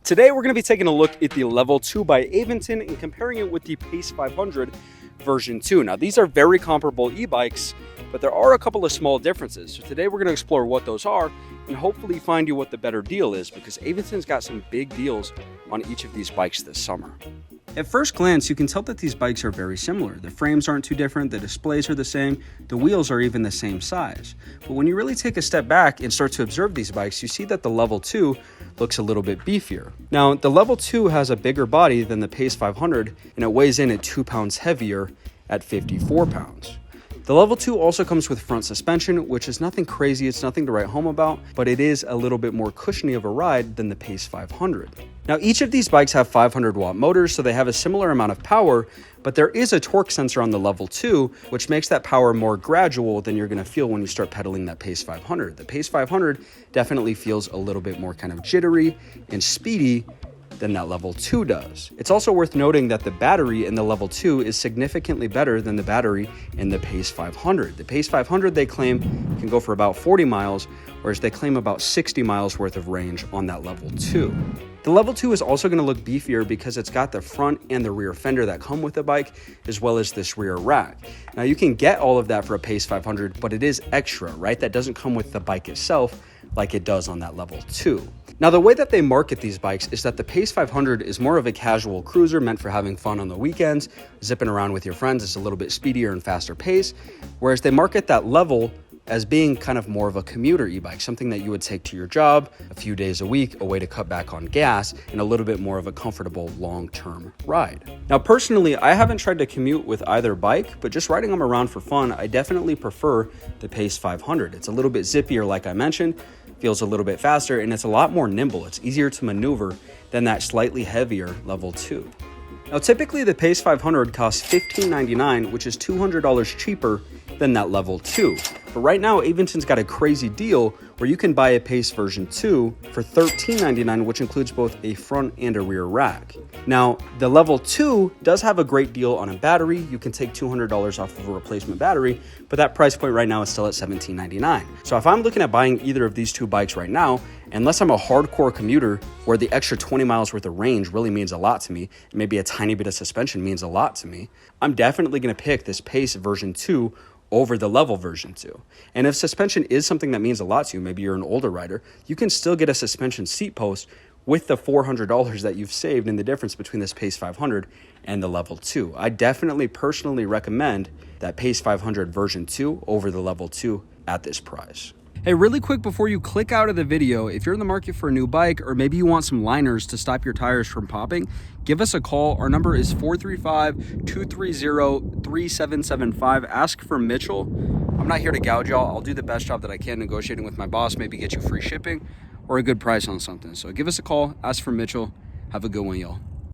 Today we're going to be taking a look at the Level 2 by Aventon and comparing it with the Pace 500 version 2. Now these are very comparable e-bikes, but there are a couple of small differences. So today we're going to explore what those are and hopefully find you what the better deal is, because Aventon's got some big deals on each of these bikes this summer. At first glance, you can tell that these bikes are very similar. The frames aren't too different, the displays are the same, the wheels are even the same size. But when you really take a step back and start to observe these bikes, you see that the Level 2 looks a little bit beefier. Now, the Level 2 has a bigger body than the Pace 500, and it weighs in at 2 pounds heavier at 54 pounds. The Level 2 also comes with front suspension, which is nothing crazy, it's nothing to write home about, but it is a little bit more cushiony of a ride than the Pace 500. Now, each of these bikes have 500-watt motors, so they have a similar amount of power, but there is a torque sensor on the Level 2, which makes that power more gradual than you're going to feel when you start pedaling that Pace 500. The Pace 500 definitely feels a little bit more kind of jittery and speedy than that Level 2 does. It's also worth noting that the battery in the Level 2 is significantly better than the battery in the Pace 500. The Pace 500, they claim, can go for about 40 miles, whereas they claim about 60 miles worth of range on that Level 2. The Level 2 is also going to look beefier because it's got the front and the rear fender that come with the bike, as well as this rear rack. Now, you can get all of that for a Pace 500, but it is extra, right? That doesn't come with the bike itself like it does on that Level 2. Now, the way that they market these bikes is that the Pace 500 is more of a casual cruiser meant for having fun on the weekends, zipping around with your friends. It's a little bit speedier and faster pace, whereas they market that Level as being kind of more of a commuter e-bike, something that you would take to your job a few days a week, a way to cut back on gas, and a little bit more of a comfortable long-term ride. Now, personally, I haven't tried to commute with either bike, but just riding them around for fun, I definitely prefer the Pace 500. It's a little bit zippier, like I mentioned, feels a little bit faster, and it's a lot more nimble. It's easier to maneuver than that slightly heavier Level 2. Now, typically the Pace 500 costs $15.99, which is $200 cheaper than that Level 2. But right now, Aventon's got a crazy deal where you can buy a Pace version 2 for $13.99, which includes both a front and a rear rack. Now, the Level 2 does have a great deal on a battery. You can take $200 off of a replacement battery, but that price point right now is still at $17.99. So if I'm looking at buying either of these two bikes right now, unless I'm a hardcore commuter where the extra 20 miles worth of range really means a lot to me, and maybe a tiny bit of suspension means a lot to me, I'm definitely going to pick this Pace version 2 over the Level version 2. And if suspension is something that means a lot to you, maybe you're an older rider, you can still get a suspension seat post with the $400 that you've saved in the difference between this Pace 500 and the Level 2. I definitely personally recommend that Pace 500 version 2 over the Level 2 at this price. Hey, really quick before you click out of the video, if you're in the market for a new bike, or maybe you want some liners to stop your tires from popping, give us a call. Our number is 435-230-3775. Ask for Mitchell. I'm not here to gouge y'all. I'll do the best job that I can negotiating with my boss, maybe get you free shipping or a good price on something. So give us a call, ask for Mitchell. Have a good one, y'all.